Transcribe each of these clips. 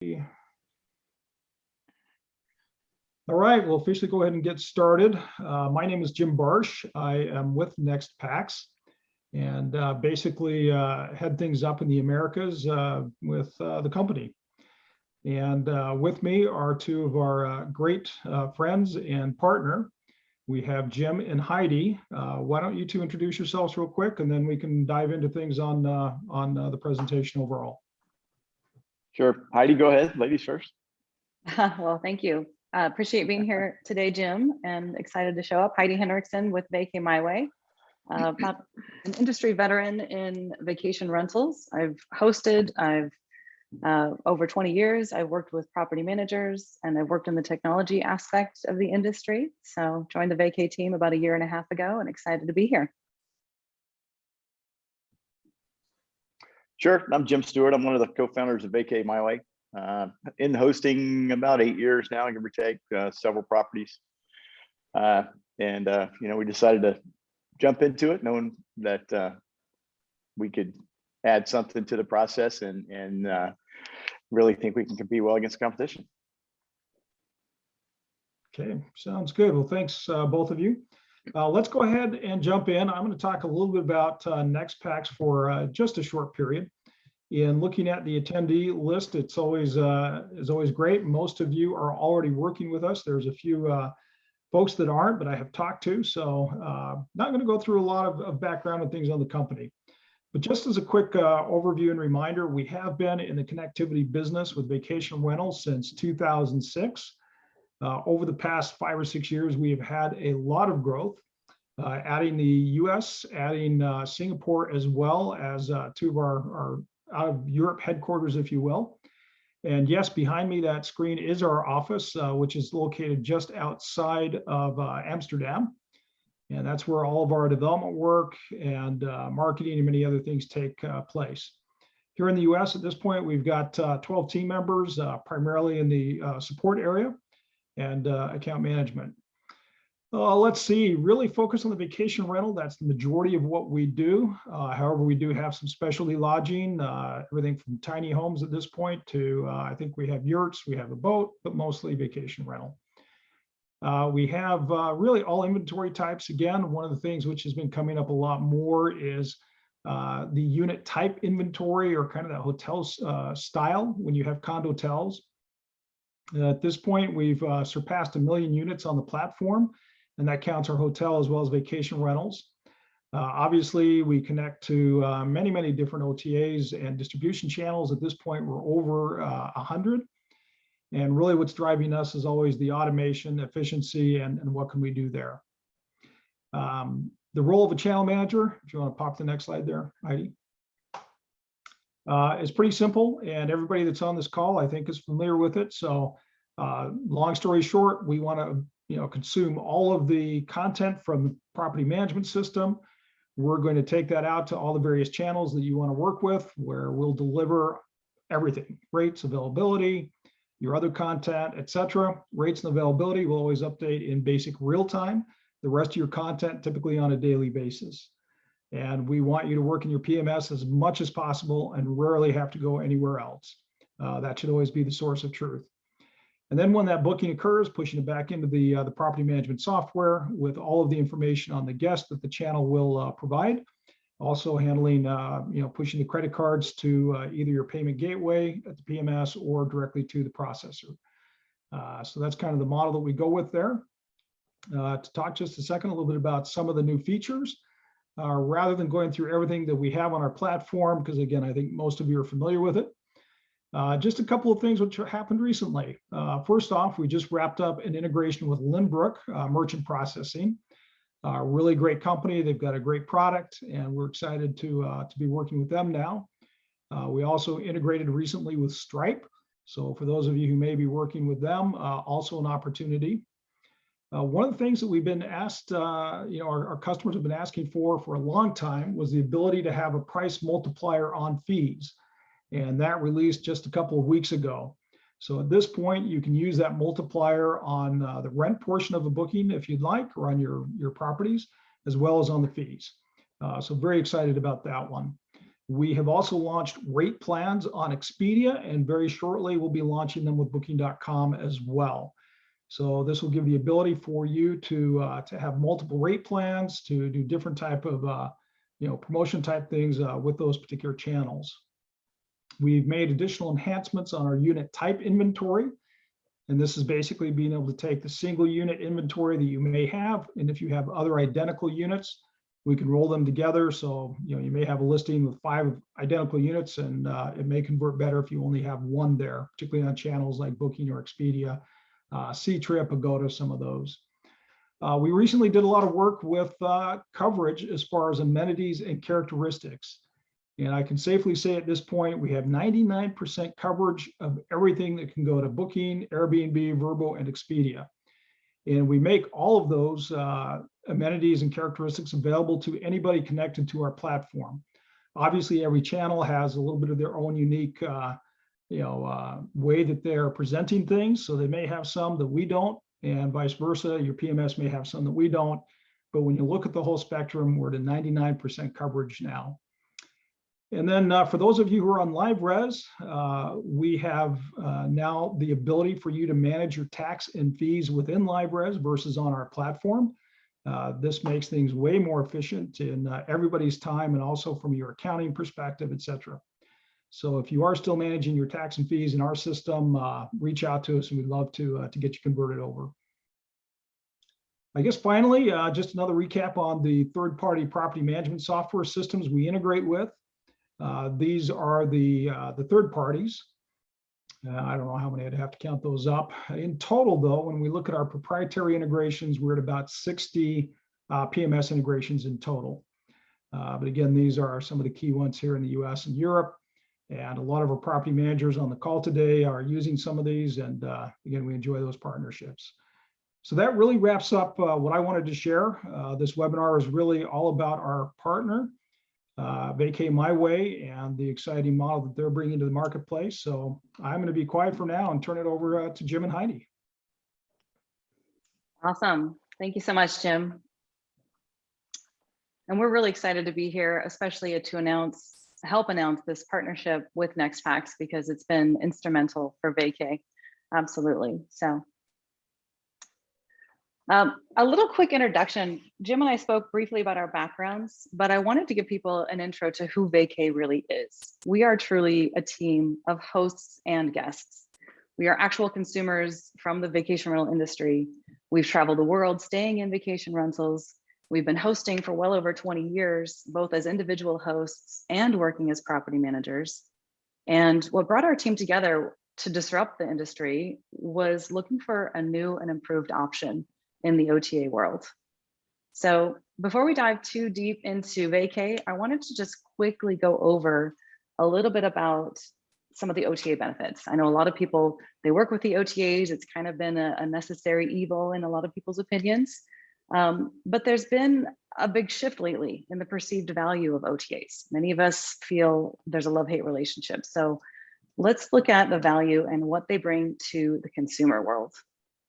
All right, we'll officially go ahead and get started. My name is Jim Barsh. I am with NextPax and basically head things up in the Americas with the company. And with me are two of our great friends and partner. We have Jim and Heidi. Why don't you two introduce yourselves real quick, and then we can dive into things on the presentation overall. Sure. Heidi, go ahead. Ladies first. Well, thank you. Appreciate being here today, Jim, and excited to show up. Heidi Henriksen with VacayMyWay, about an industry veteran in vacation rentals. I've hosted, over 20 years. I've worked with property managers and I've worked in the technology aspect of the industry. So joined the Vocay team about 1.5 years ago and excited to be here. Sure. I'm Jim Stewart. I'm one of the co-founders of VacayMyWay. In hosting about 8 years now, give or take, several properties. We decided to jump into it knowing that we could add something to the process and really think we can compete well against competition. Okay, sounds good. Well, thanks both of you. Let's go ahead and jump in. I'm going to talk a little bit about NextPax for just a short period. In looking at the attendee list, it's always great. Most of you are already working with us. There's a few folks that aren't, but I have talked to. So not going to go through a lot of background and things on the company. But just as a quick overview and reminder, we have been in the connectivity business with vacation rentals since 2006. Over the past 5 or 6 years, we have had a lot of growth, adding the US, adding Singapore, as well as two of our out of Europe headquarters, if you will. And yes, behind me, that screen is our office, which is located just outside of Amsterdam. And that's where all of our development work and marketing and many other things take place. Here in the US at this point, we've got 12 team members, primarily in the support area and account management. Let's see, really focus on the vacation rental. That's the majority of what we do. However, we do have some specialty lodging, everything from tiny homes at this point to, I think we have yurts, we have a boat, but mostly vacation rental. We have really all inventory types. Again, one of the things which has been coming up a lot more is the unit type inventory, or kind of that hotel style when you have condotels. At this point, we've surpassed 1 million units on the platform, and that counts our hotel as well as vacation rentals. Obviously, we connect to many different OTAs and distribution channels. At this point, we're over 100. And really what's driving us is always the automation, efficiency, and what can we do there. The role of a channel manager, if you want to pop the next slide there, Heidi, is pretty simple, and everybody that's on this call, I think, is familiar with it. So long story short, we want to consume all of the content from the property management system. We're going to take that out to all the various channels that you want to work with, where we'll deliver everything: rates, availability, your other content, etc. Rates and availability will always update in basic real time. The rest of your content typically on a daily basis. And we want you to work in your PMS as much as possible and rarely have to go anywhere else. That should always be the source of truth. And then when that booking occurs, pushing it back into the property management software with all of the information on the guest that the channel will provide. Also handling, pushing the credit cards to either your payment gateway at the PMS or directly to the processor. So that's kind of the model that we go with there. To talk just a second, a little bit about some of the new features. Rather than going through everything that we have on our platform, because again, I think most of you are familiar with it. Just a couple of things which happened recently. First off, we just wrapped up an integration with Lynbrook Merchant Processing. Really great company. They've got a great product, and we're excited to be working with them now. We also integrated recently with Stripe. So for those of you who may be working with them, also an opportunity. One of the things that we've been asked, our customers have been asking for a long time, was the ability to have a price multiplier on fees. And that released just a couple of weeks ago. So at this point, you can use that multiplier on the rent portion of a booking if you'd like, or on your properties, as well as on the fees. So very excited about that one. We have also launched rate plans on Expedia, and very shortly we'll be launching them with Booking.com as well. So this will give the ability for you to have multiple rate plans, to do different type of promotion type things with those particular channels. We've made additional enhancements on our unit type inventory. And this is basically being able to take the single unit inventory that you may have, and if you have other identical units, we can roll them together. So you may have a listing with 5 identical units, and it may convert better if you only have one there, particularly on channels like Booking or Expedia, Ctrip, Agoda, some of those. We recently did a lot of work with coverage as far as amenities and characteristics. And I can safely say at this point, we have 99% coverage of everything that can go to Booking, Airbnb, Vrbo, and Expedia. And we make all of those amenities and characteristics available to anybody connected to our platform. Obviously, every channel has a little bit of their own unique way that they're presenting things. So they may have some that we don't, and vice versa. Your PMS may have some that we don't. But when you look at the whole spectrum, we're at 99% coverage now. And then for those of you who are on LiveRes, we have now the ability for you to manage your tax and fees within LiveRes versus on our platform. This makes things way more efficient in everybody's time, and also from your accounting perspective, et cetera. So if you are still managing your tax and fees in our system, reach out to us and we'd love to get you converted over. I guess finally, just another recap on the third-party property management software systems we integrate with. These are the third parties. I don't know how many I'd have to count those up. In total, though, when we look at our proprietary integrations, we're at about 60 PMS integrations in total. But again, these are some of the key ones here in the US and Europe. And a lot of our property managers on the call today are using some of these. And again, we enjoy those partnerships. So that really wraps up what I wanted to share. This webinar is really all about our partner, VacayMyWay, and the exciting model that they're bringing to the marketplace. So I'm going to be quiet for now and turn it over to Jim and Heidi. Awesome. Thank you so much, Jim. And we're really excited to be here, especially to help announce this partnership with NextPax, because it's been instrumental for Vocay. Absolutely. So a little quick introduction. Jim and I spoke briefly about our backgrounds, but I wanted to give people an intro to who Vocay really is. We are truly a team of hosts and guests. We are actual consumers from the vacation rental industry. We've traveled the world staying in vacation rentals. We've been hosting for well over 20 years, both as individual hosts and working as property managers. And what brought our team together to disrupt the industry was looking for a new and improved option in the OTA world. So before we dive too deep into Vocay, I wanted to just quickly go over a little bit about some of the OTA benefits. I know a lot of people, they work with the OTAs. It's kind of been a necessary evil in a lot of people's opinions. But there's been a big shift lately in the perceived value of OTAs. Many of us feel there's a love-hate relationship. So let's look at the value and what they bring to the consumer world.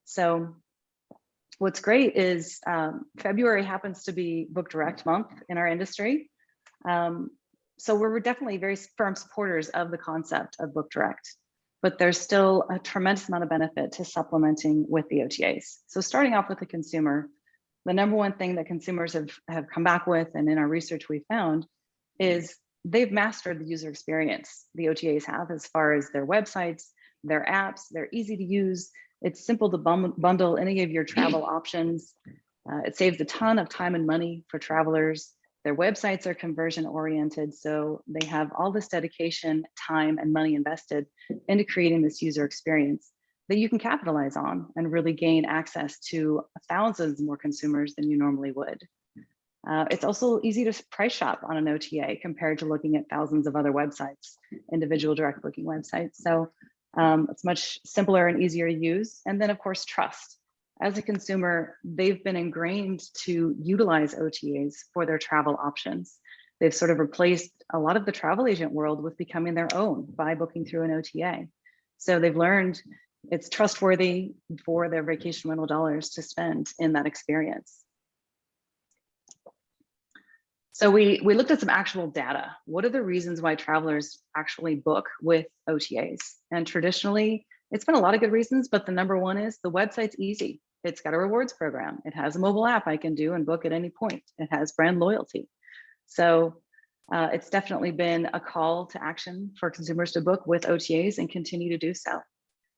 So what's great is February happens to be Book Direct month in our industry. So we're definitely very firm supporters of the concept of Book Direct, but there's still a tremendous amount of benefit to supplementing with the OTAs. So starting off with the consumer, the number one thing that consumers have come back with, and in our research we found, is they've mastered the user experience the OTAs have as far as their websites, their apps. They're easy to use. It's simple to bundle any of your travel options. It saves a ton of time and money for travelers. Their websites are conversion oriented, so they have all this dedication, time, and money invested into creating this user experience that you can capitalize on and really gain access to thousands more consumers than you normally would. It's also easy to price shop on an OTA compared to looking at thousands of other websites, individual direct booking websites. So it's much simpler and easier to use. And then of course, trust. As a consumer, they've been ingrained to utilize OTAs for their travel options. They've sort of replaced a lot of the travel agent world with becoming their own by booking through an OTA. So they've learned it's trustworthy for their vacation rental dollars to spend in that experience. So we looked at some actual data. What are the reasons why travelers actually book with OTAs? And traditionally, it's been a lot of good reasons, but the number one is the website's easy. It's got a rewards program. It has a mobile app I can do and book at any point. It has brand loyalty. So it's definitely been a call to action for consumers to book with OTAs and continue to do so.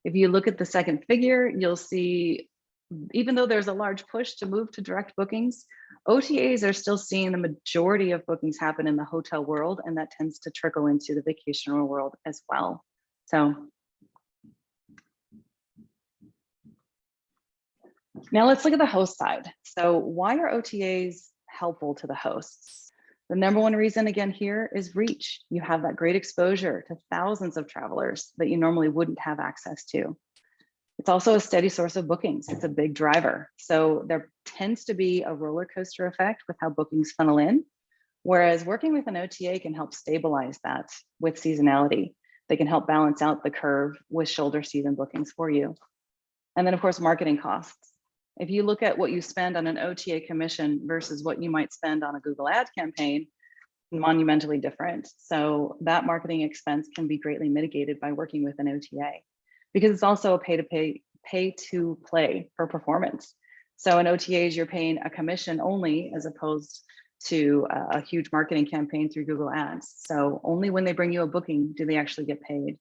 If you look at the second figure, you'll see, even though there's a large push to move to direct bookings, OTAs are still seeing the majority of bookings happen in the hotel world, and that tends to trickle into the vacation rental world as well. So now let's look at the host side. So why are OTAs helpful to the hosts? The number one reason again here is reach. You have that great exposure to thousands of travelers that you normally wouldn't have access to. It's also a steady source of bookings. It's a big driver. So there tends to be a roller coaster effect with how bookings funnel in, whereas working with an OTA can help stabilize that with seasonality. They can help balance out the curve with shoulder season bookings for you. And then of course, marketing costs. If you look at what you spend on an OTA commission versus what you might spend on a Google ad campaign, monumentally different. So that marketing expense can be greatly mitigated by working with an OTA, because it's also a pay to play for performance. So in OTAs, you're paying a commission only as opposed to a huge marketing campaign through Google Ads. So only when they bring you a booking do they actually get paid.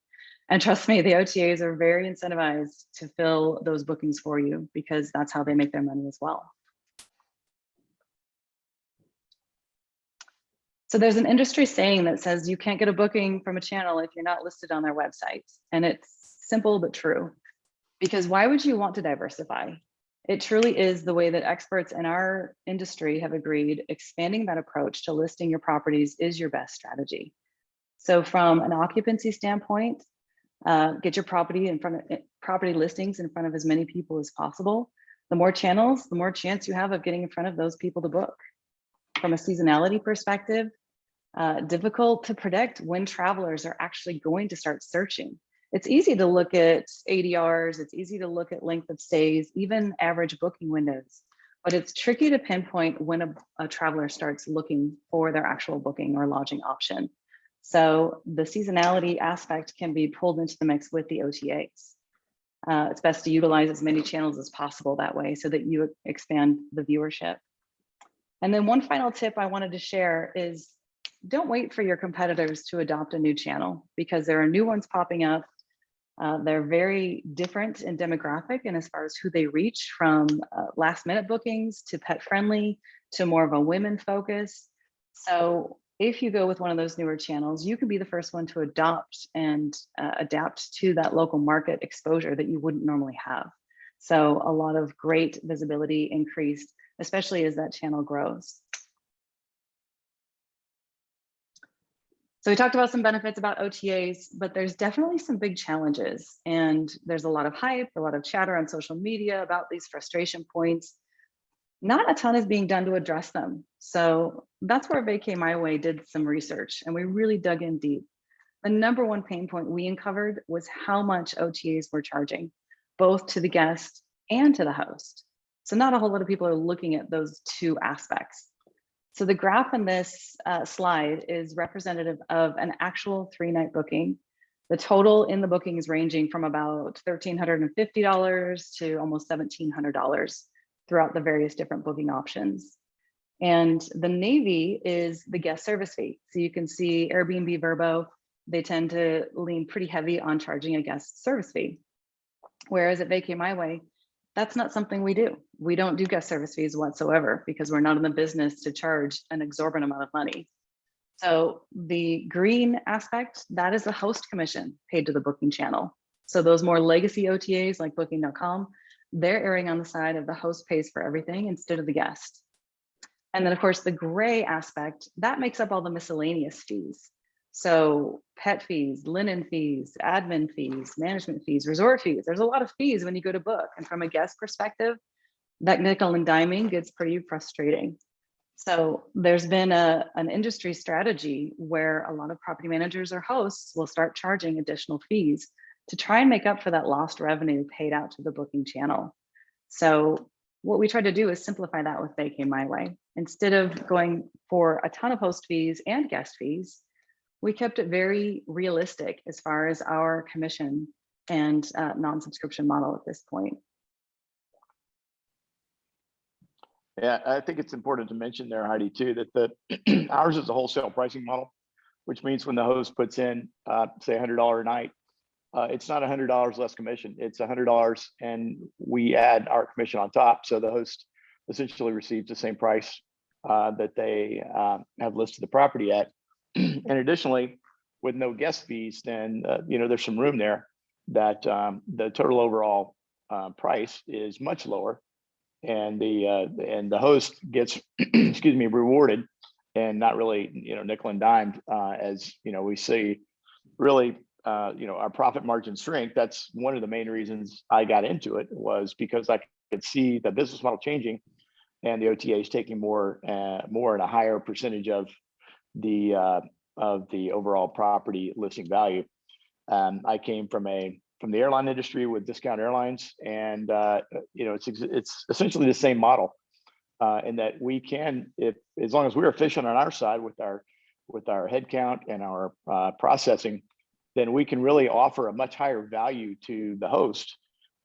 And trust me, the OTAs are very incentivized to fill those bookings for you because that's how they make their money as well. So there's an industry saying that says you can't get a booking from a channel if you're not listed on their website. And it's simple but true, because why would you want to diversify? It truly is the way that experts in our industry have agreed. Expanding that approach to listing your properties is your best strategy. So from an occupancy standpoint, get your property listings in front of as many people as possible. The more channels, the more chance you have of getting in front of those people to book. From a seasonality perspective, difficult to predict when travelers are actually going to start searching. It's easy to look at ADRs, it's easy to look at length of stays, even average booking windows, but it's tricky to pinpoint when a traveler starts looking for their actual booking or lodging option. So the seasonality aspect can be pulled into the mix with the OTAs. It's best to utilize as many channels as possible that way so that you expand the viewership. And then one final tip I wanted to share is don't wait for your competitors to adopt a new channel, because there are new ones popping up. They're very different in demographic and as far as who they reach, from last minute bookings to pet friendly to more of a women focus. So if you go with one of those newer channels, you can be the first one to adopt and adapt to that local market exposure that you wouldn't normally have. So a lot of great visibility increased, especially as that channel grows. So we talked about some benefits about OTAs, but there's definitely some big challenges. And there's a lot of hype, a lot of chatter on social media about these frustration points. Not a ton is being done to address them. So that's where VacayMyWay did some research, and we really dug in deep. The number one pain point we uncovered was how much OTAs were charging, both to the guest and to the host. So not a whole lot of people are looking at those two aspects. So the graph in this slide is representative of an actual 3-night booking. The total in the booking is ranging from about $1,350 to almost $1,700 throughout the various different booking options. And the navy is the guest service fee. So you can see Airbnb, Vrbo, they tend to lean pretty heavy on charging a guest service fee. Whereas at VacayMyWay, that's not something we do. We don't do guest service fees whatsoever because we're not in the business to charge an exorbitant amount of money. So the green aspect, that is a host commission paid to the booking channel. So those more legacy OTAs like booking.com, they're erring on the side of the host pays for everything instead of the guest. And then of course, the gray aspect, that makes up all the miscellaneous fees. So pet fees, linen fees, admin fees, management fees, resort fees. There's a lot of fees when you go to book. And from a guest perspective, that nickel and diming gets pretty frustrating. So there's been an industry strategy where a lot of property managers or hosts will start charging additional fees to try and make up for that lost revenue paid out to the booking channel. So what we try to do is simplify that with VacayMyWay. Instead of going for a ton of host fees and guest fees, we kept it very realistic as far as our commission and non-subscription model at this point. Yeah, I think it's important to mention there, Heidi, too, that the ours is a wholesale pricing model, which means when the host puts in, say, $100 a night, it's not $100 less commission. It's $100, and we add our commission on top. So the host essentially receives the same price that they have listed the property at. And additionally, with no guest fees, then there's some room there that the total overall price is much lower, and the host gets excuse me, rewarded and not really nickel and dimed as we see really our profit margin shrink. That's one of the main reasons I got into it, was because I could see the business model changing and the OTAs taking more and a higher percentage of the overall property listing value. I came from the airline industry with discount airlines, and it's essentially the same model in that we can, as long as we're efficient on our side with our headcount and our processing, then we can really offer a much higher value to the host.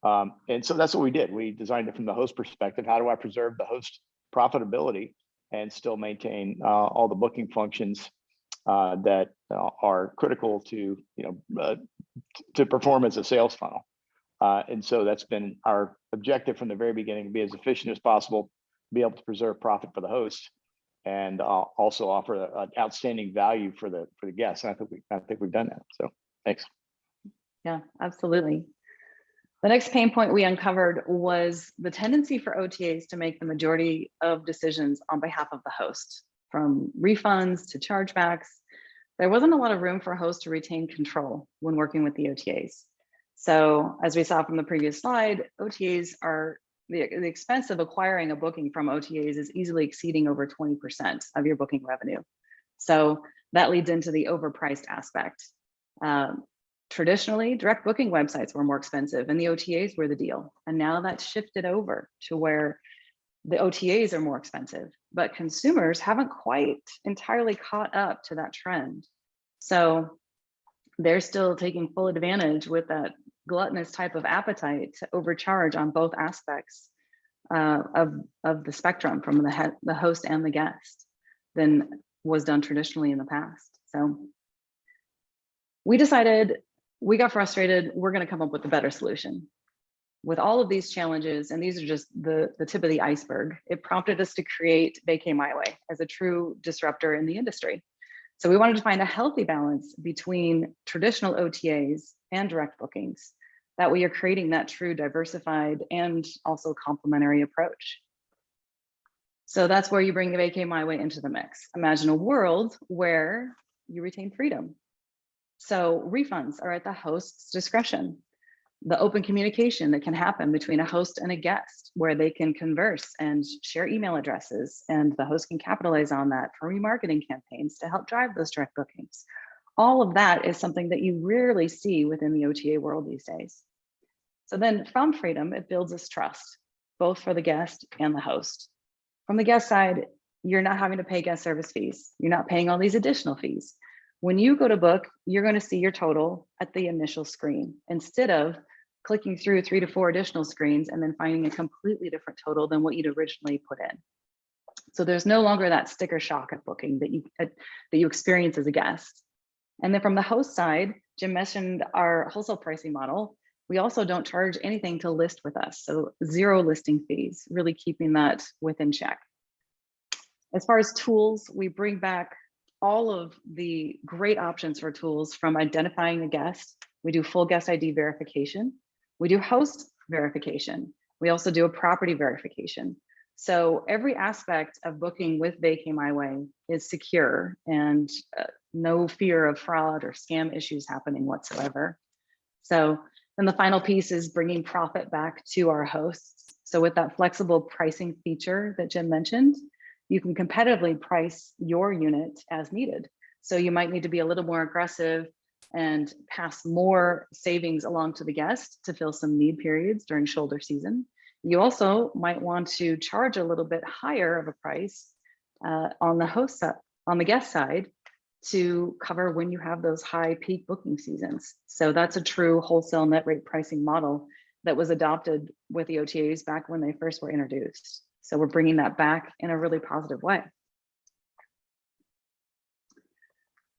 And so that's what we did. We designed it from the host perspective. How do I preserve the host profitability and still maintain all the booking functions that are critical to to perform as a sales funnel? And so that's been our objective from the very beginning: to be as efficient as possible, be able to preserve profit for the host, and also offer an outstanding value for the guests. And I think we've done that. So thanks. Yeah, absolutely. The next pain point we uncovered was the tendency for OTAs to make the majority of decisions on behalf of the host, from refunds to chargebacks. There wasn't a lot of room for hosts to retain control when working with the OTAs. So as we saw from the previous slide, OTAs are the expense of acquiring a booking from OTAs is easily exceeding over 20% of your booking revenue. So that leads into the overpriced aspect. Traditionally, direct booking websites were more expensive and the OTAs were the deal. And now that's shifted over to where the OTAs are more expensive, but consumers haven't quite entirely caught up to that trend. So they're still taking full advantage with that gluttonous type of appetite to overcharge on both aspects of the spectrum, from the host and the guest, than was done traditionally in the past. So we decided, we got frustrated, we're going to come up with a better solution. With all of these challenges, and these are just the tip of the iceberg, it prompted us to create VacayMyWay as a true disruptor in the industry. So we wanted to find a healthy balance between traditional OTAs and direct bookings, that we are creating that true diversified and also complementary approach. So that's where you bring the VacayMyWay into the mix. Imagine a world where you retain freedom. So refunds are at the host's discretion. The open communication that can happen between a host and a guest, where they can converse and share email addresses, and the host can capitalize on that for remarketing campaigns to help drive those direct bookings. All of that is something that you rarely see within the OTA world these days. So then from freedom, it builds this trust, both for the guest and the host. From the guest side, you're not having to pay guest service fees. You're not paying all these additional fees. When you go to book, you're going to see your total at the initial screen, instead of clicking through 3 to 4 additional screens and then finding a completely different total than what you'd originally put in. So there's no longer that sticker shock at booking that you experience as a guest. And then from the host side, Jim mentioned our wholesale pricing model. We also don't charge anything to list with us. So 0 listing fees, really keeping that within check. As far as tools, we bring back all of the great options for tools, from identifying a guest. We do full guest ID verification. We do host verification. We also do a property verification. So every aspect of booking with VacayMyWay is secure, and no fear of fraud or scam issues happening whatsoever. So then the final piece is bringing profit back to our hosts. So with that flexible pricing feature that Jim mentioned, you can competitively price your unit as needed. So you might need to be a little more aggressive and pass more savings along to the guest to fill some need periods during shoulder season. You also might want to charge a little bit higher of a price on the host side, on the guest side, to cover when you have those high peak booking seasons. So that's a true wholesale net rate pricing model that was adopted with the OTAs back when they first were introduced. So we're bringing that back in a really positive way.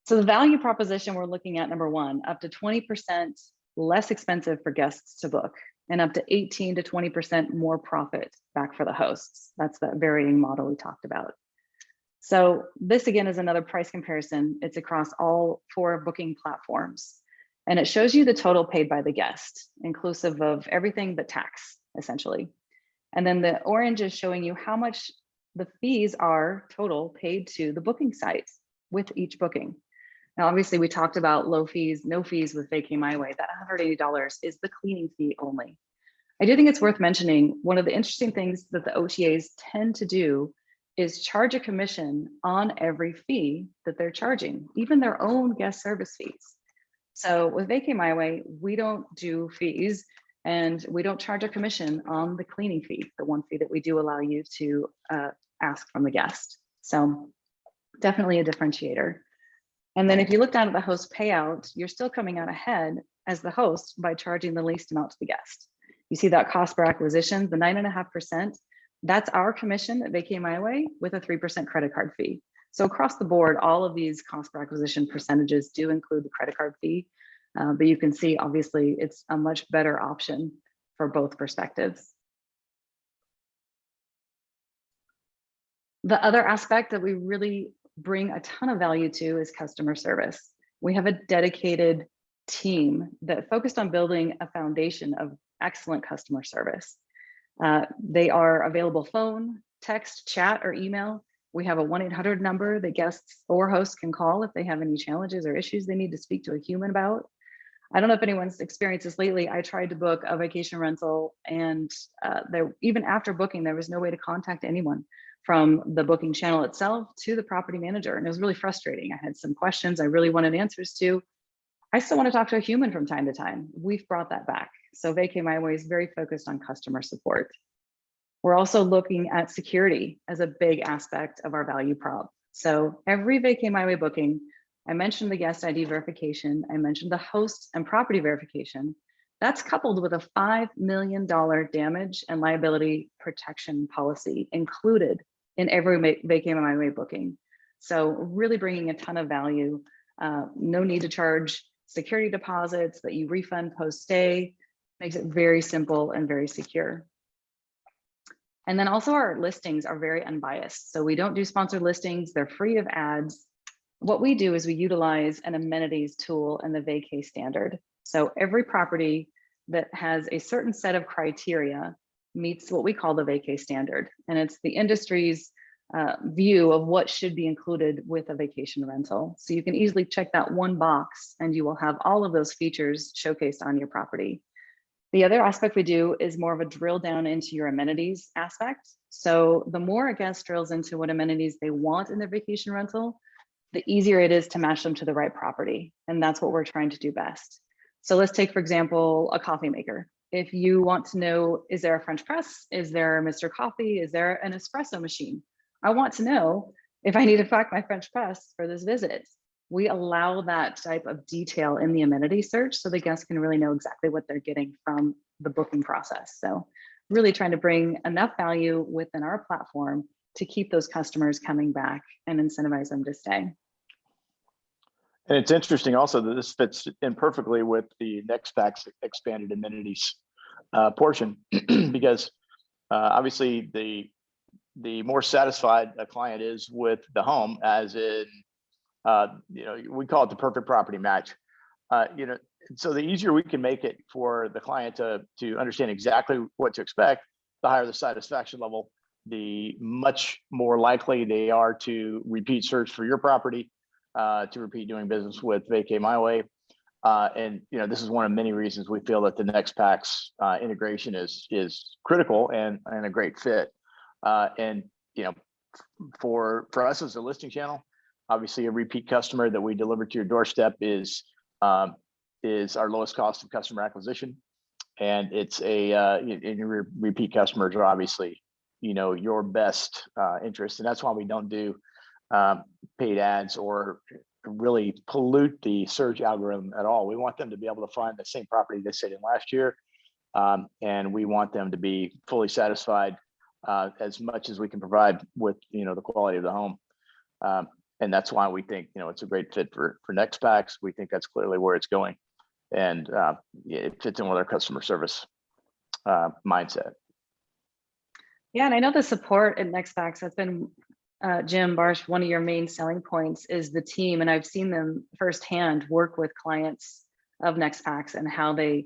So the value proposition we're looking at, number one, up to 20% less expensive for guests to book, and up to 18 to 20% more profit back for the hosts. That's that varying model we talked about. So this again is another price comparison. It's across all 4 booking platforms. And it shows you the total paid by the guest, inclusive of everything but tax, essentially. And then the orange is showing you how much the fees are total paid to the booking site with each booking. Now, obviously, we talked about low fees, no fees with VacayMyWay. That $180 is the cleaning fee only. I do think it's worth mentioning, one of the interesting things that the OTAs tend to do is charge a commission on every fee that they're charging, even their own guest service fees. So with VacayMyWay, we don't do fees, and we don't charge a commission on the cleaning fee, the one fee that we do allow you to ask from the guest. So definitely a differentiator. And then if you look down at the host payout, you're still coming out ahead as the host by charging the least amount to the guest. You see that cost per acquisition, the 9.5%, that's our commission at VacayMyWay with a 3% credit card fee. So across the board, all of these cost per acquisition percentages do include the credit card fee, but you can see obviously it's a much better option for both perspectives. The other aspect that we really bring a ton of value to is customer service. We have a dedicated team that focused on building a foundation of excellent customer service. They are available phone, text, chat, or email. We have a 1-800 number that guests or hosts can call if they have any challenges or issues they need to speak to a human about. I don't know if anyone's experienced this lately. I tried to book a vacation rental, and even after booking, there was no way to contact anyone from the booking channel itself to the property manager. And it was really frustrating. I had some questions I really wanted answers to. I still want to talk to a human from time to time. We've brought that back. So VacayMyWay is very focused on customer support. We're also looking at security as a big aspect of our value prop. So every VacayMyWay booking, I mentioned the guest ID verification, I mentioned the host and property verification. That's coupled with a $5 million damage and liability protection policy included in every VacayMyWay booking. So really bringing a ton of value. No need to charge security deposits that you refund post-stay. Makes it very simple and very secure. And then also our listings are very unbiased. So we don't do sponsored listings. They're free of ads. What we do is we utilize an amenities tool in the Vocay standard. So every property that has a certain set of criteria meets what we call the Vocay standard. And it's the industry's view of what should be included with a vacation rental. So you can easily check that one box and you will have all of those features showcased on your property. The other aspect we do is more of a drill down into your amenities aspect. So the more a guest drills into what amenities they want in their vacation rental, the easier it is to match them to the right property. And that's what we're trying to do best. So let's take, for example, a coffee maker. If you want to know, is there a French press? Is there Mr. Coffee? Is there an espresso machine? I want to know if I need to pack my French press for this visit. We allow that type of detail in the amenity search so the guests can really know exactly what they're getting from the booking process. So really trying to bring enough value within our platform to keep those customers coming back and incentivize them to stay. And it's interesting also that this fits in perfectly with the next pack's expanded amenities portion, because obviously the more satisfied a client is with the home, as in, we call it the perfect property match. So the easier we can make it for the client to understand exactly what to expect, the higher the satisfaction level, the much more likely they are to repeat search for your property, to repeat doing business with VacayMyWay. And this is one of many reasons we feel that the next pack's integration is critical and a great fit. And for us as a listing channel, obviously a repeat customer that we deliver to your doorstep is our lowest cost of customer acquisition, and it's your repeat customers are obviously your best interest. And that's why we don't do paid ads or really pollute the search algorithm at all. We want them to be able to find the same property they stayed in last year. And we want them to be fully satisfied as much as we can provide with, the quality of the home. And that's why we think, it's a great fit for NextPax. We think that's clearly where it's going. And it fits in with our customer service mindset. Yeah, and I know the support at NextPax has been, Jim Barsh, one of your main selling points is the team. And I've seen them firsthand work with clients of NextPax and how they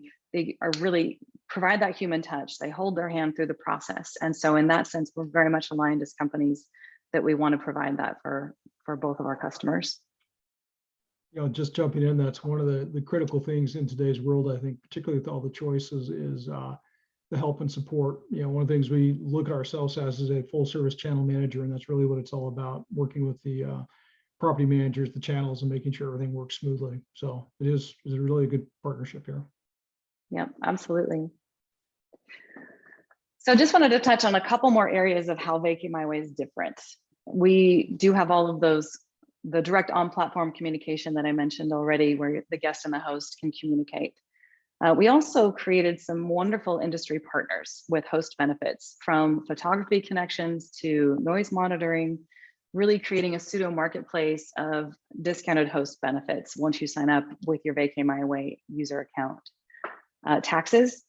are really provide that human touch. They hold their hand through the process. And so in that sense, we're very much aligned as companies that we want to provide that for both of our customers. Just jumping in, that's one of the critical things in today's world, I think, particularly with all the choices, is the help and support. One of the things we look at ourselves as is a full service channel manager, and that's really what it's all about, working with the property managers, the channels, and making sure everything works smoothly. So it's a really good partnership here. Yeah, absolutely. So just wanted to touch on a couple more areas of how VacayMyWay is different. We do have all of those, the direct on-platform communication that I mentioned already, where the guest and the host can communicate. We also created some wonderful industry partners with host benefits, from photography connections to noise monitoring, really creating a pseudo marketplace of discounted host benefits once you sign up with your VacayMyWay user account. Taxes.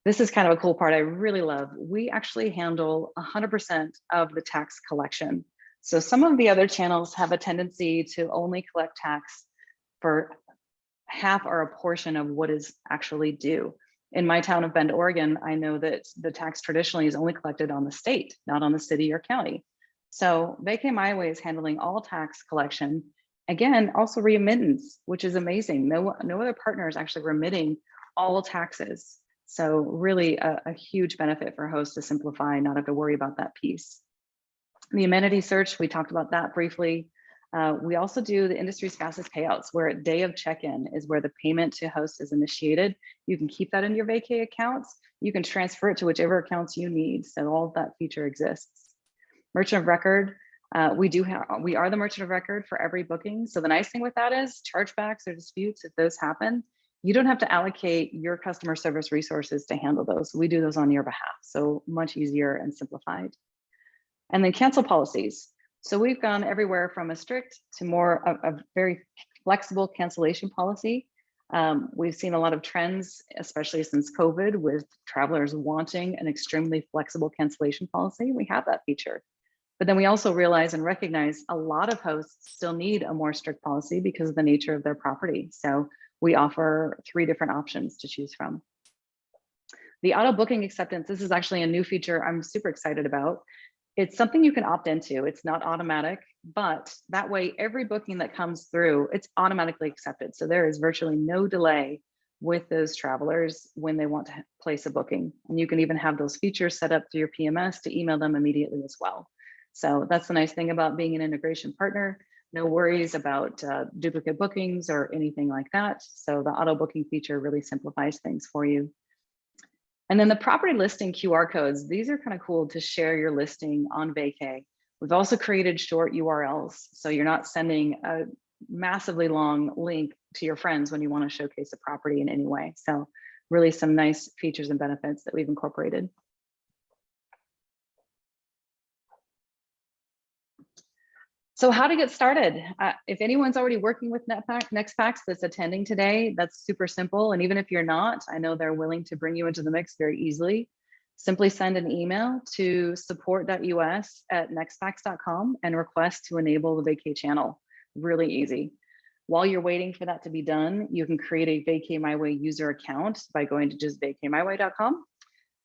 This is kind of a cool part I really love. We actually handle 100% of the tax collection. So some of the other channels have a tendency to only collect tax for half or a portion of what is actually due. In my town of Bend, Oregon, I know that the tax traditionally is only collected on the state, not on the city or county. So VacayMyWay is handling all tax collection. Again, also remittance, which is amazing. No other partner is actually remitting all taxes. So really a huge benefit for hosts to simplify, not have to worry about that piece. The amenity search, we talked about that briefly. We also do the industry's fastest payouts, where at day of check-in is where the payment to host is initiated. You can keep that in your Vocay accounts. You can transfer it to whichever accounts you need. So all of that feature exists. Merchant of record, we are the merchant of record for every booking. So the nice thing with that is chargebacks or disputes, if those happen, you don't have to allocate your customer service resources to handle those. We do those on your behalf. So much easier and simplified. And then cancel policies. So we've gone everywhere from a strict to more a very flexible cancellation policy. We've seen a lot of trends, especially since COVID, with travelers wanting an extremely flexible cancellation policy. We have that feature. But then we also realize and recognize a lot of hosts still need a more strict policy because of the nature of their property. So we offer 3 different options to choose from. The auto booking acceptance, this is actually a new feature I'm super excited about. It's something you can opt into. It's not automatic, but that way every booking that comes through, it's automatically accepted. So there is virtually no delay with those travelers when they want to place a booking. And you can even have those features set up through your PMS to email them immediately as well. So that's the nice thing about being an integration partner. No worries about duplicate bookings or anything like that. So the auto booking feature really simplifies things for you. And then the property listing QR codes, these are kind of cool to share your listing on Vocay. We've also created short URLs, so you're not sending a massively long link to your friends when you want to showcase a property in any way. So really some nice features and benefits that we've incorporated. So how to get started? If anyone's already working with NextPax that's attending today, that's super simple. And even if you're not, I know they're willing to bring you into the mix very easily. Simply send an email to support.us@nextpax.com and request to enable the Vocay channel. Really easy. While you're waiting for that to be done, you can create a VacayMyWay user account by going to just VacayMyWay.com.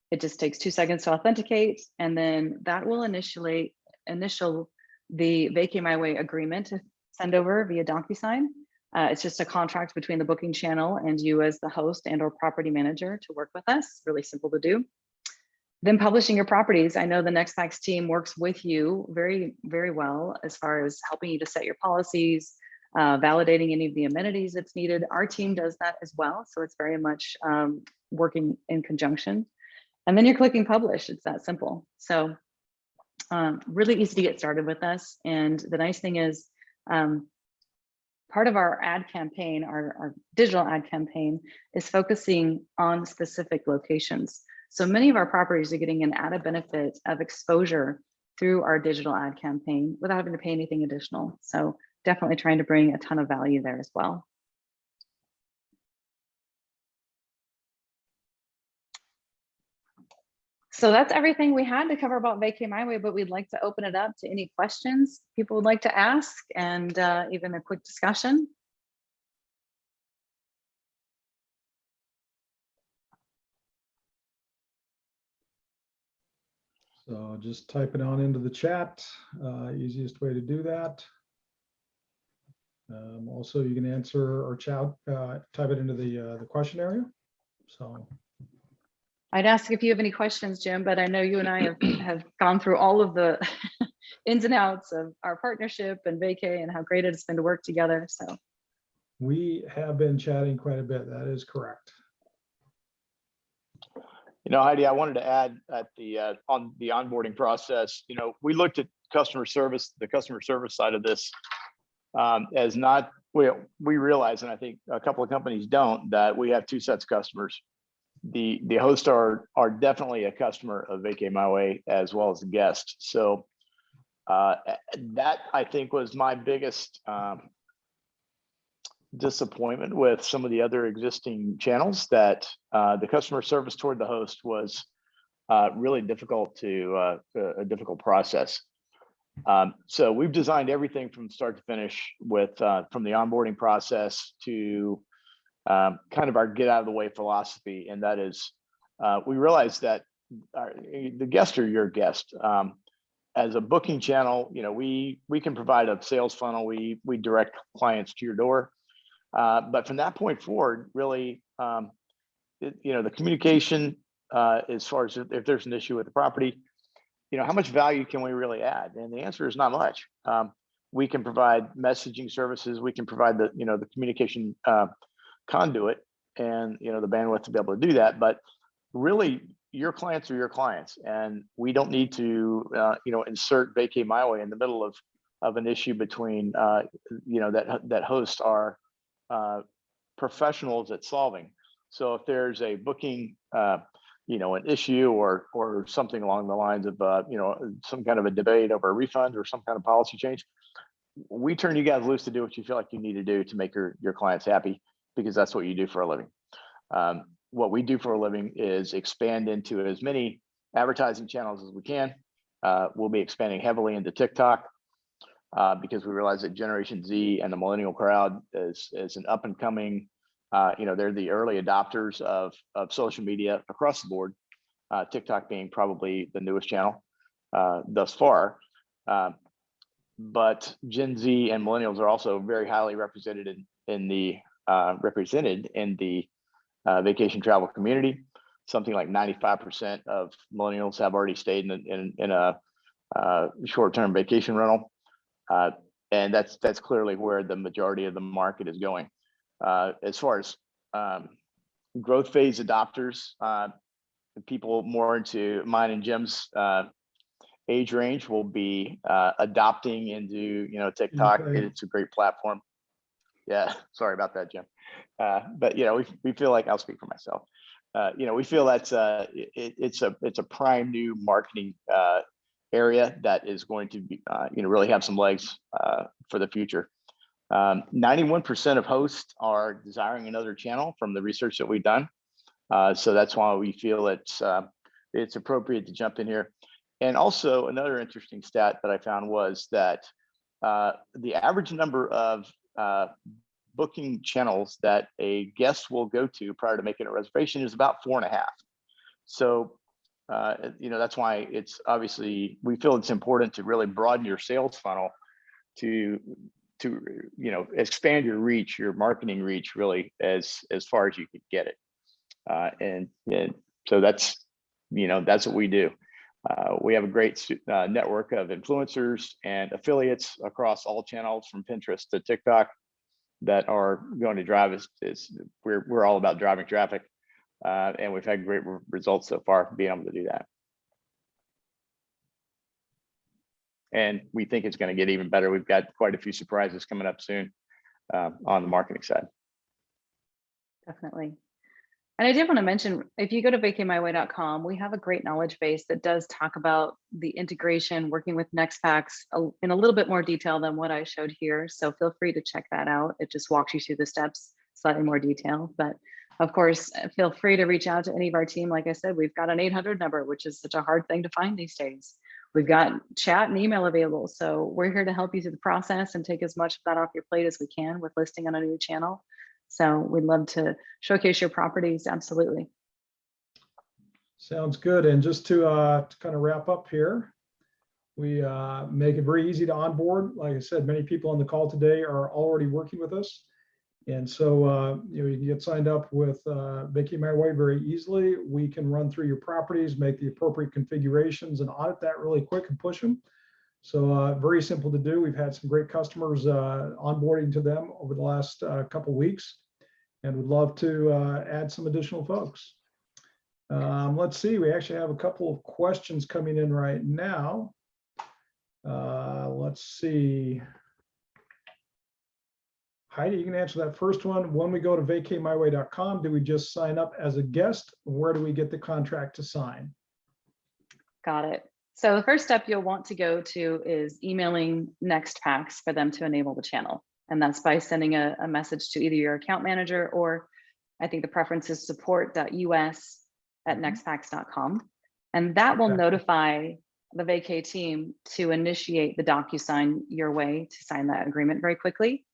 It just takes 2 seconds to authenticate, and then that will initial the VacayMyWay agreement to send over via DocuSign. It's just a contract between the booking channel and you as the host and or property manager to work with us. Really simple to do. Then publishing your properties. I know the NextPax team works with you very, very well as far as helping you to set your policies, validating any of the amenities that's needed. Our team does that as well. So it's very much working in conjunction. And then you're clicking publish. It's that simple. So really easy to get started with us. And the nice thing is, part of our ad campaign, our digital ad campaign, is focusing on specific locations. So many of our properties are getting an added benefit of exposure through our digital ad campaign without having to pay anything additional. So definitely trying to bring a ton of value there as well. So that's everything we had to cover about VacayMyWay, but we'd like to open it up to any questions people would like to ask, and even a quick discussion. So just type it on into the chat, easiest way to do that. Also, you can answer or type it into the question area. So I'd ask if you have any questions, Jim, but I know you and I have gone through all of the ins and outs of our partnership and Vocay and how great it's been to work together. So we have been chatting quite a bit. That is correct. You know, Heidi, I wanted to add at the on the onboarding process, you know, we looked at customer service, the customer service side of this as not, we realize, and I think a couple of companies don't, that we have two sets of customers. The hosts are definitely a customer of VacayMyWay as well as a guest. So that I think was my biggest disappointment with some of the other existing channels, that the customer service toward the host was really difficult to a difficult process. So we've designed everything from start to finish with from the onboarding process to kind of our get out of the way philosophy. And that is, we realize that the guests are your guest. As a booking channel, you know, we can provide a sales funnel. We direct clients to your door. But from that point forward, really, you know, the communication as far as if there's an issue with the property, you know, how much value can we really add? And the answer is not much. We can provide messaging services. We can provide the, you know, the communication conduit and, you know, the bandwidth to be able to do that. But really, your clients are your clients, and we don't need to, you know, insert VacayMyWay in the middle of an issue between, you know, that hosts are professionals at solving. So if there's a booking, you know, an issue or something along the lines of, you know, some kind of a debate over a refund or some kind of policy change, we turn you guys loose to do what you feel like you need to do to make your clients happy, because that's what you do for a living. What we do for a living is expand into as many advertising channels as we can. We'll be expanding heavily into TikTok because we realize that Generation Z and the millennial crowd is an up and coming, you know, they're the early adopters of social media across the board, TikTok being probably the newest channel thus far. But Gen Z and millennials are also very highly represented in the vacation travel community. Something like 95% of millennials have already stayed in a short-term vacation rental, and that's clearly where the majority of the market is going. As far as growth phase adopters, people more into mine and Jim's age range will be adopting into, you know, TikTok. It's a great platform. Yeah, sorry about that, Jim. But you know, we feel like, I'll speak for myself. You know, we feel that's it's a prime new marketing area that is going to be, you know, really have some legs for the future. 91% of hosts are desiring another channel from the research that we've done. So that's why we feel it's appropriate to jump in here. And also another interesting stat that I found was that the average number of booking channels that a guest will go to prior to making a reservation is about 4.5. So, you know, that's why it's obviously, we feel it's important to really broaden your sales funnel to you know, expand your reach, your marketing reach, really as far as you could get it. And so that's, you know, that's what we do. We have a great network of influencers and affiliates across all channels from Pinterest to TikTok that are going to drive us. We're all about driving traffic, and we've had great results so far being able to do that. and we think it's going to get even better. We've got quite a few surprises coming up soon on the marketing side. Definitely. And I did want to mention, if you go to VacayMyWay.com, we have a great knowledge base that does talk about the integration, working with NextPacks in a little bit more detail than what I showed here. So feel free to check that out. It just walks you through the steps, slightly more detail. But of course, feel free to reach out to any of our team. Like I said, we've got an 800 number, which is such a hard thing to find these days. We've got chat and email available. So we're here to help you through the process and take as much of that off your plate as we can with listing on a new channel. So we'd love to showcase your properties. Absolutely. Sounds good. And just to kind of wrap up here, we make it very easy to onboard. Like I said, many people on the call today are already working with us. And so you can get signed up with VacayMyWay very easily. We can run through your properties, make the appropriate configurations, and audit that really quick and push them. So very simple to do. We've had some great customers onboarding to them over the last couple weeks, and would love to add some additional folks. Let's see, we actually have a couple of questions coming in right now. Let's see. Heidi, you can answer that first one. When we go to VacayMyWay.com, do we just sign up as a guest? Where do we get the contract to sign? Got it. So the first step you'll want to go to is emailing NextPacks for them to enable the channel. And that's by sending a message to either your account manager, or I think the preference is support.us@nextpacks.com. And that will notify the Vocay team to initiate the DocuSign your way to sign that agreement very quickly.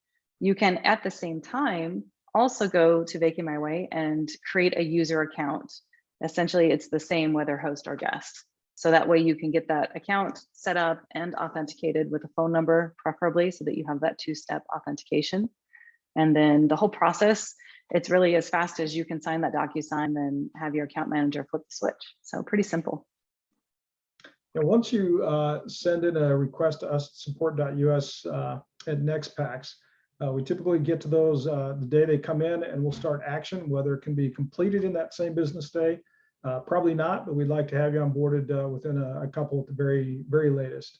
You can, at the same time, also go to VacayMyWay and create a user account. Essentially, it's the same whether host or guest. So that way you can get that account set up and authenticated with a phone number, preferably, so that you have that two-step authentication. And then the whole process, it's really as fast as you can sign that DocuSign, then have your account manager flip the switch. So pretty simple. And once you send in a request to us, support.us at NextPacks, we typically get to those the day they come in, and we'll start action, whether it can be completed in that same business day. Probably not, but we'd like to have you onboarded within a couple at the very, very latest.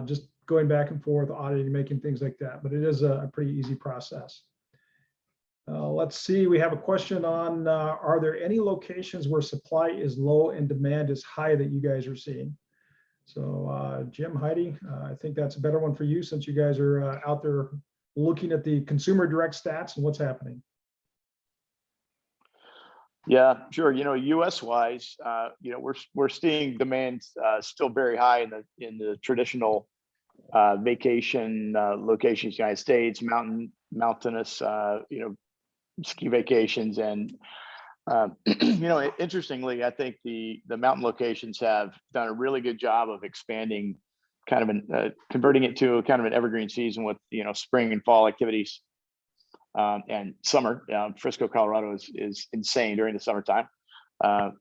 Just going back and forth, auditing, making things like that. But it is a pretty easy process. Let's see, we have a question on, are there any locations where supply is low and demand is high that you guys are seeing? So Jim, Heidi, I think that's a better one for you, since you guys are out there looking at the consumer direct stats and what's happening. Yeah, sure. US wise, we're seeing demand still very high in the traditional vacation locations, United States, mountainous, ski vacations. And, interestingly, I think the mountain locations have done a really good job of expanding, kind of converting it to kind of an evergreen season with, spring and fall activities. And summer, Frisco, Colorado is insane during the summertime.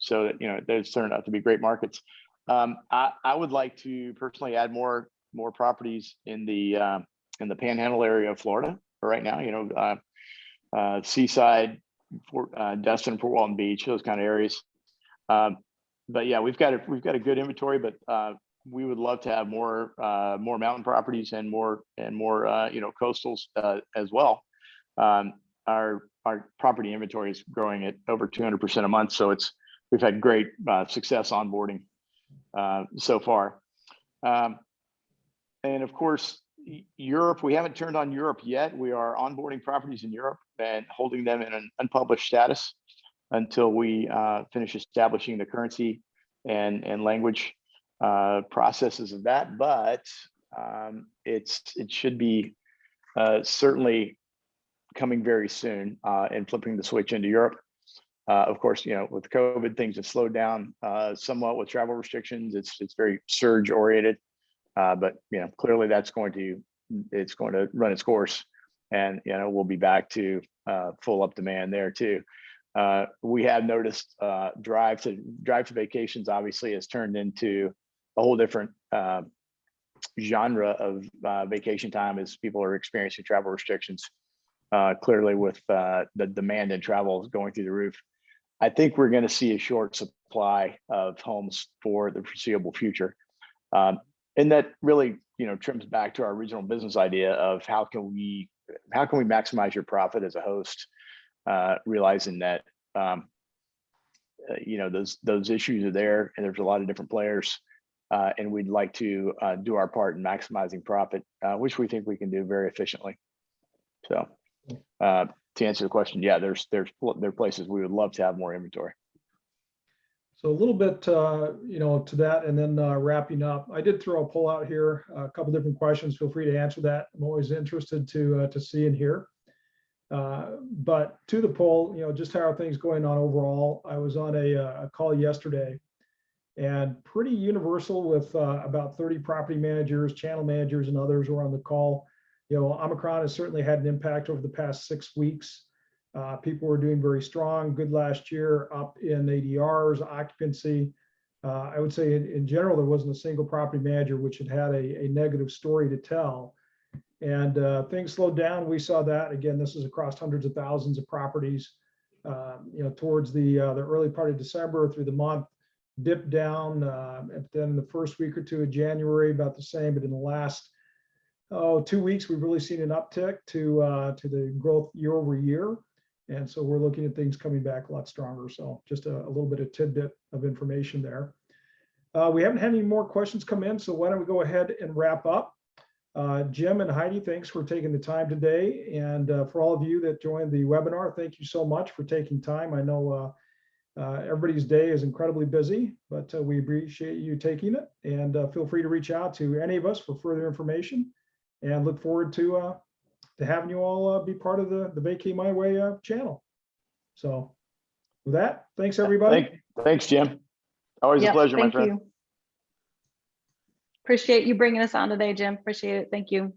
So that, those turned out to be great markets. I would like to personally add more properties in the Panhandle area of Florida right now. Seaside, Destin, Fort Walton Beach, those kind of areas. But yeah, we've got a good inventory, but we would love to have more mountain properties and more coastals as well. Our property inventory is growing at over 200% a month, so we've had great success onboarding so far. And of course, Europe, we haven't turned on Europe yet. We are onboarding properties in Europe and holding them in an unpublished status until we finish establishing the currency and language processes of that. But it should be certainly coming very soon, and flipping the switch into Europe. Of course, with COVID, things have slowed down somewhat with travel restrictions. It's very surge oriented, but clearly it's going to run its course, and we'll be back to full up demand there too. We have noticed drive to vacations obviously has turned into a whole different genre of vacation time as people are experiencing travel restrictions. Clearly with the demand in travel going through the roof. I think we're going to see a short supply of homes for the foreseeable future. And that really, trims back to our original business idea of how can we maximize your profit as a host, realizing that, those issues are there and there's a lot of different players. And we'd like to do our part in maximizing profit, which we think we can do very efficiently. So to answer the question, yeah, there are places we would love to have more inventory. So a little bit, to that, and then wrapping up. I did throw a poll out here, a couple different questions. Feel free to answer that. I'm always interested to see and hear. But to the poll, just how are things going on overall? I was on a call yesterday, and pretty universal with about 30 property managers, channel managers, and others were on the call. Omicron has certainly had an impact over the past 6 weeks. People were doing very strong, good last year, up in ADRs, occupancy. I would say in general, there wasn't a single property manager which had a negative story to tell. And things slowed down. We saw that. Again, this is across hundreds of thousands of properties. Towards the early part of December through the month, dipped down. And then the first week or two of January, about the same. But in the last 2 weeks, we've really seen an uptick to the growth year over year. And so we're looking at things coming back a lot stronger. So just a little bit of tidbit of information there. We haven't had any more questions come in, so why don't we go ahead and wrap up. Jim and Heidi, thanks for taking the time today. And for all of you that joined the webinar, thank you so much for taking time. I know everybody's day is incredibly busy, but we appreciate you taking it. And feel free to reach out to any of us for further information, and look forward to having you all be part of the VacayMyWay channel. So with that, thanks everybody. Thanks, Jim. Always a pleasure, my friend. Thank you. Appreciate you bringing us on today, Jim. Appreciate it. Thank you.